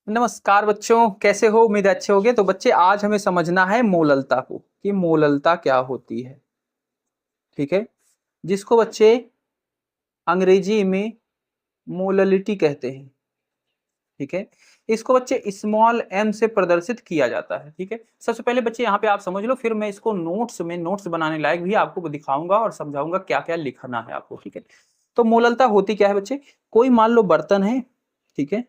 नमस्कार बच्चों, कैसे हो? उम्मीद है अच्छे होगे। तो बच्चे आज हमें समझना है मोललता को कि मोललता क्या होती है। ठीक है, जिसको बच्चे अंग्रेजी में मोललिटी कहते हैं। ठीक है, इसको बच्चे स्मॉल एम से प्रदर्शित किया जाता है। ठीक है, सबसे पहले बच्चे यहाँ पे आप समझ लो, फिर मैं इसको नोट्स बनाने लायक भी आपको दिखाऊंगा और समझाऊंगा क्या क्या लिखना है आपको। ठीक है, तो मोललता होती क्या है बच्चे? कोई मान लो बर्तन है, ठीक है,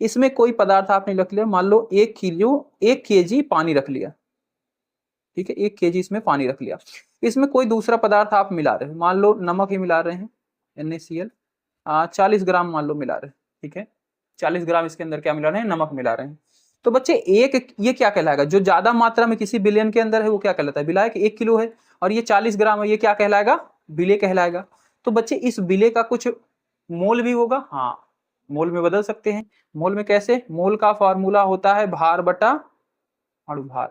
इसमें कोई पदार्थ आपने रख लिया, मान लो 1 केजी पानी रख लिया। ठीक है, 1 केजी इसमें पानी रख लिया। इसमें कोई दूसरा पदार्थ आप मिला रहे हो, मान लो नमक ही मिला रहे हैं, NaCl 40 ग्राम मान लो मिला रहे हैं। ठीक है, 40 ग्राम इसके अंदर क्या मिला रहे हैं? नमक मिला रहे हैं। तो बच्चे एक ये क्या कहलाएगा? जो ज्यादा मात्रा में किसी बिलियन के अंदर है वो क्या कहलाता है? विलायक। 1 किलो है और ये 40 ग्राम है, ये क्या कहलाएगा? विलेय कहलाएगा। तो बच्चे इस विलेय का कुछ मोल भी होगा। हाँ, मोल में बदल सकते हैं। मोल में कैसे? मोल का फॉर्मूला होता है भार बटा अणुभार।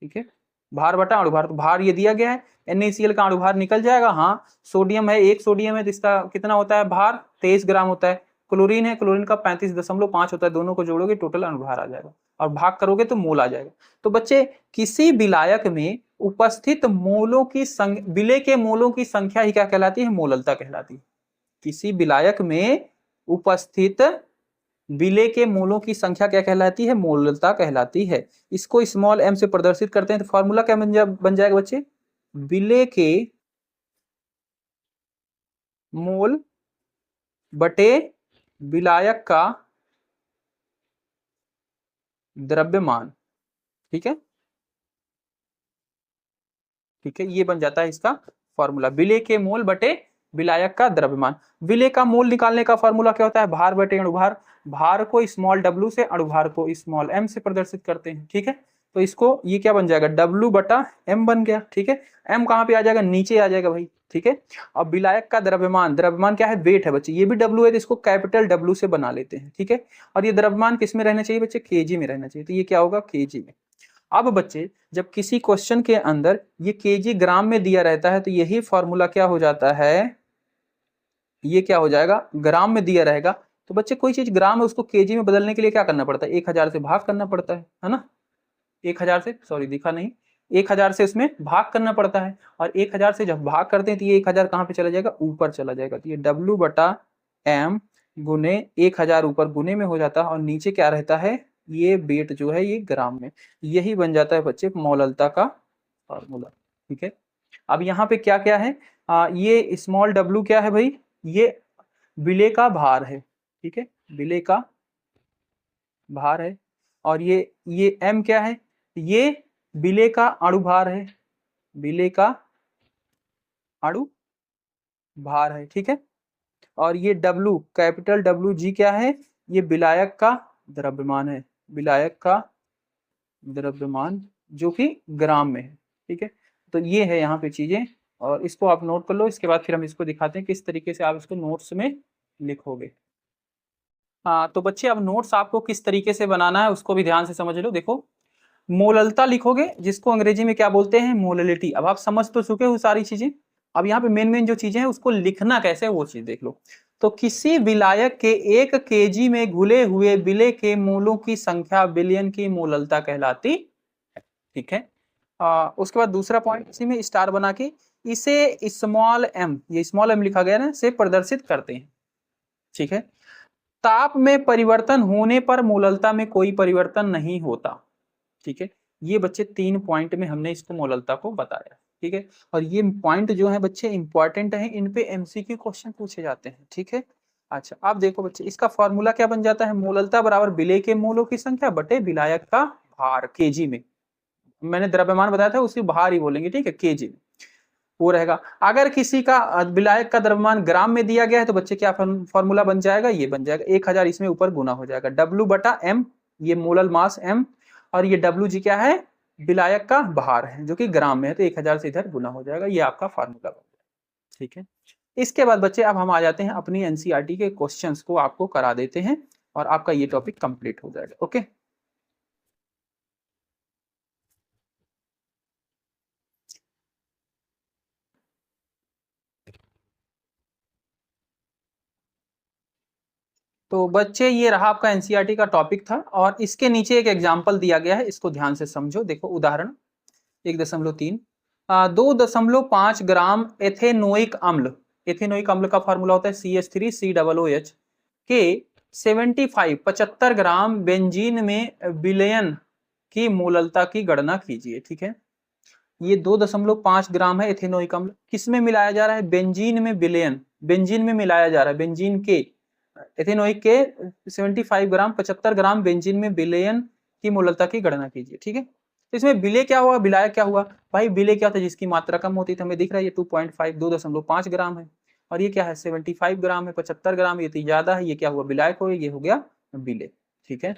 ठीक है, भार बटा अणुभार। तो भार ये दिया गया है, NaCl का अणुभार निकल जाएगा। हाँ, सोडियम है, 1 सोडियम है तो इसका कितना होता है भार? 23 ग्राम होता है। क्लोरीन है, क्लोरीन का 35.5 होता है। दोनों को जोड़ोगे टोटल अणुभार आ जाएगा और भाग करोगे तो मोल आ जाएगा। तो बच्चे किसी विलायक में उपस्थित मोलों की विलेय के मोलों की संख्या ही क्या कहलाती है? मोललता कहलाती है। किसी विलायक में उपस्थित विलेय के मोलों की संख्या क्या कहलाती है? मोललता कहलाती है। इसको स्मॉल m से प्रदर्शित करते हैं तो फॉर्मूला क्या बन जाएगा बच्चे? विलेय के मोल बटे विलायक का द्रव्यमान। ठीक है, ठीक है, ये बन जाता है इसका फॉर्मूला, विलेय के मोल बटे विलायक का द्रव्यमान। विलेय का मोल निकालने का फॉर्मूला क्या होता है? भार बटे अणुभार। भार को स्मॉल w से, अणुभार को स्मॉल m से प्रदर्शित करते हैं। ठीक है, तो इसको ये क्या बन जाएगा? w बटा m बन गया। ठीक है, m कहाँ पे आ जाएगा? नीचे आ जाएगा भाई। ठीक है, अब विलायक का द्रव्यमान, द्रव्यमान क्या है? वेट है बच्चे, ये भी w है तो इसको कैपिटल W से बना लेते हैं। ठीक है, और ये द्रव्यमान किस में रहना चाहिए बच्चे? kg में रहना चाहिए। तो ये क्या होगा? kg में। अब बच्चे जब किसी क्वेश्चन के अंदर ये केजी ग्राम में दिया रहता है तो यही फॉर्मूला क्या हो जाता है? ये क्या हो जाएगा? ग्राम में दिया रहेगा। तो बच्चे कोई चीज ग्राम है उसको केजी में बदलने के लिए क्या करना पड़ता है? 1000 से भाग करना पड़ता है ना? 1000 से, सॉरी दिखा नहीं, 1000 से उसमें भाग करना पड़ता है। और 1000 से जब भाग करते हैं तो ये 1000 कहाँ पे चला जाएगा? ऊपर चला जाएगा। तो ये W बटा M गुने 1000 ऊपर गुने में हो जाता है और नीचे क्या रहता है? ये वेट जो है ये ग्राम में। यही बन जाता है बच्चे मोललता का फॉर्मूला। ठीक है, अब यहाँ पे क्या क्या है? ये स्मॉल w क्या है भाई? ये विलेय का भार है। ठीक है, विलेय का भार है। और ये m क्या है? ये विलेय का अणुभार है, विलेय का अणु भार है। ठीक है, और ये W कैपिटल WG क्या है? ये विलायक का द्रव्यमान है, विलायक का द्रव्यमान जो कि ग्राम में है। ठीक है, तो ये है यहाँ पे चीजें और इसको आप नोट कर लो। इसके बाद फिर हम इसको दिखाते हैं किस तरीके से आप इसको नोट्स में लिखोगे। हाँ, तो बच्चे अब नोट्स आपको किस तरीके से बनाना है उसको भी ध्यान से समझ लो। देखो, मोललता लिखोगे जिसको अंग्रेजी में क्या बोलते हैं? मोललिटी। अब आप समझ तो चुके हो सारी चीजें। अब यहाँ पे मेन मेन जो चीजें हैं उसको लिखना कैसे है वो चीज देख लो। तो किसी विलायक के 1 केजी में घुले हुए विलेय के मोलों की संख्या विलयन की मोललता कहलाती है। ठीक है, उसके बाद दूसरा पॉइंट इसी में स्टार बना के इसे स्मॉल m, ये स्मॉल m लिखा गया ना, से प्रदर्शित करते हैं। ठीक है, ताप में परिवर्तन होने पर मोललता में कोई परिवर्तन नहीं होता। ठीक है, ये बच्चे 3 पॉइंट में हमने इसको मोललता को बताया। ठीक है, और ये पॉइंट जो है बच्चे इंपॉर्टेंट है, इन पे MCQ क्वेश्चन पूछे जाते हैं। ठीक है, अच्छा अब देखो बच्चे, इसका फॉर्मूला क्या बन जाता है? मोललता बराबर विलेय के मोलों की संख्या बटे विलायक का भार केजी में। मैंने द्रव्यमान बताया था उसी भार ही बोलेंगे। ठीक है, केजी में वो रहेगा। अगर किसी का विलायक का द्रव्यमान ग्राम में दिया गया है तो बच्चे क्या फॉर्मूला बन जाएगा? ये बन जाएगा 1000 इसमें ऊपर गुना हो जाएगा, W बटा M, ये मोलल मास M, और ये WG क्या है? विलायक का भार है जो कि ग्राम में है, तो 1000 से इधर गुना हो जाएगा। ये आपका फार्मूला बन जाएगा। ठीक है, इसके बाद बच्चे अब हम आ जाते हैं अपनी NCERT के क्वेश्चंस को आपको करा देते हैं और आपका ये टॉपिक कंप्लीट हो जाएगा। ओके, तो बच्चे ये रहा आपका एनसीईआरटी का टॉपिक था, और इसके नीचे एक एग्जाम्पल दिया गया है, इसको ध्यान से समझो। देखो उदाहरण 1.3, 2.5 ग्राम एथेनोइक अम्ल, एथेनोइक अम्ल का फॉर्मूला होता है CH3COOH के 75 ग्राम बेंजीन में विलयन की मोललता की गणना कीजिए। ठीक है, ये 2.5 ग्राम है एथेनोइक अम्ल, किसमें मिलाया जा रहा है? बेंजीन में विलयन, बेंजीन में मिलाया जा रहा है, बेंजीन के एथेनोइक के 75 ग्राम 75 ग्राम बेंजीन में विलयन की मोललता की गणना कीजिए। ठीक है, तो इसमें विलय क्या हुआ, विलायक क्या हुआ? भाई विलय क्या होता है? जिसकी मात्रा कम होती है, हमें दिख रहा है ये 2.5 2.5 ग्राम है, और ये क्या है 75 ग्राम है, 75 ग्राम, ये तो ज्यादा है, ये क्या हुआ? विलायक हो गया, ये हो गया विलय। ठीक है,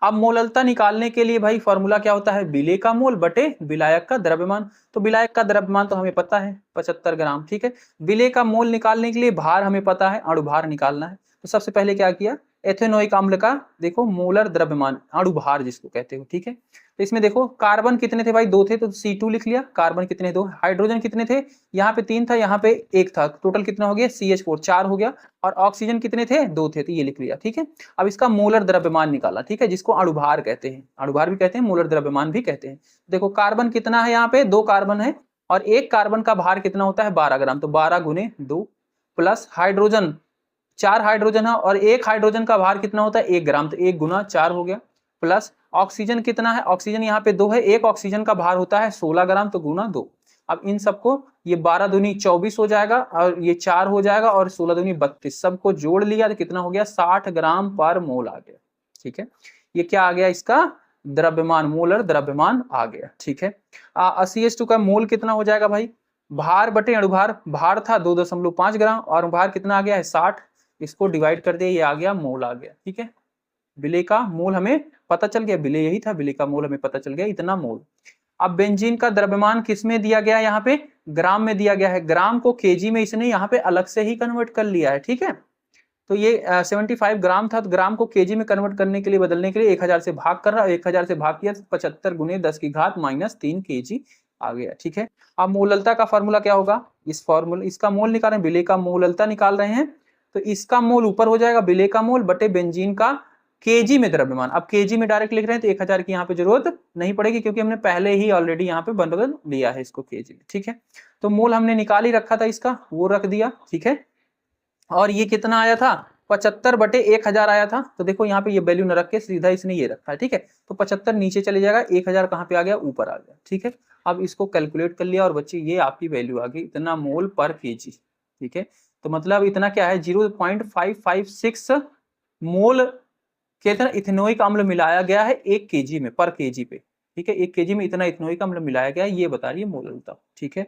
अब मोललता निकालने के लिए भाई फॉर्मूला क्या होता है? विलय का मोल बटे विलायक का द्रव्यमान। तो विलायक का द्रव्यमान तो हमें पता है 75 ग्राम। ठीक है, विलय का मोल निकालने के लिए भार हमें पता है, अणुभार निकालना है। तो सबसे पहले क्या किया? एथेनोइक अम्ल का देखो मोलर द्रव्यमान, अणुभार जिसको कहते हो। ठीक है, तो इसमें देखो कार्बन कितने थे भाई? 2 थे, तो C2 लिख लिया। कार्बन कितने? 2। हाइड्रोजन कितने थे? यहाँ पे 3 था, यहाँ पे 1 था, टोटल कितना हो गया? CH4 4 हो गया। और ऑक्सीजन कितने थे? 2 थे, तो ये लिख लिया। ठीक है, अब इसका मोलर द्रव्यमान निकाला। ठीक है, जिसको अणुभार कहते हैं, अणुभार भी कहते हैं, मोलर द्रव्यमान भी कहते हैं। देखो कार्बन कितना है? यहाँ पे 2 कार्बन है, और एक कार्बन का भार कितना होता है? 12 ग्राम, तो 12 गुने 2, प्लस हाइड्रोजन 4 हाइड्रोजन है, और एक हाइड्रोजन का भार कितना होता है? 1 ग्राम, तो 1 गुना 4 हो गया। प्लस ऑक्सीजन कितना है? ऑक्सीजन यहाँ पे 2 है, एक ऑक्सीजन का भार होता है 16 ग्राम, तो गुना 2। अब इन सबको, ये 12 दूनी 24 हो जाएगा, और ये 4 हो जाएगा, और 16 दूनी 32, सबको जोड़ लिया तो कितना हो गया? 60 ग्राम पर मोल आ गया। ठीक है, ये क्या आ गया? इसका द्रव्यमान, मोलर द्रव्यमान आ गया। ठीक है, CH2 का मोल कितना हो जाएगा भाई? भार बटे अणुभार, भार था 2.5 ग्राम, और भार कितना आ गया है? 60, इसको डिवाइड कर दिया, ये आ गया मोल आ गया। ठीक है, विलय का मोल हमें पता चल गया, विलय यही था, विलय का मोल हमें पता चल गया, इतना मोल। अब बेंजीन का द्रव्यमान किस में दिया गया है? यहाँ पे ग्राम में दिया गया है, ग्राम को केजी में इसने यहाँ पे अलग से ही कन्वर्ट कर लिया है। ठीक है, तो ये 75 ग्राम था, तो ग्राम को केजी में कन्वर्ट करने के लिए, बदलने के लिए 1000 से भाग कर रहा है, 1000 से भाग किया तो 75 गुने 10 की घात -3 केजी आ गया। ठीक है, अब मोललता का फॉर्मूला क्या होगा? इस फॉर्मूला, इसका मोल निकाल रहे हैं, विलय का मोललता निकाल रहे हैं, तो इसका मोल ऊपर हो जाएगा, विलय का मोल बटे बेंजीन का केजी में द्रव्यमान। अब केजी में डायरेक्ट लिख रहे हैं, तो 1000 की यहाँ पे जरूरत नहीं पड़ेगी, क्योंकि हमने पहले ही ऑलरेडी यहाँ पे बदल लिया है इसको केजी में। ठीक है, तो मोल हमने निकाल ही रखा था इसका, वो रख दिया। ठीक है, और ये कितना आया था? 75 बटे 1000 आया था। तो देखो यहाँ पे ये वैल्यू न रख के सीधा इसने ये रखा है। ठीक है, तो 75 नीचे चले जाएगा, 1000 कहाँ पे आ गया? ऊपर आ गया। ठीक है, अब इसको कैलकुलेट कर लिया, और बच्चे ये आपकी वैल्यू आ गई, इतना मोल पर केजी। ठीक है, तो मतलब इतना क्या है? 0.556 मोल के तरह इथेनोइक अम्ल मिलाया गया है 1 केजी में, पर केजी पे। ठीक है, 1 केजी में इतना इथेनोइक अम्ल मिलाया गया है, ये बता रही है मोललता। ठीक है,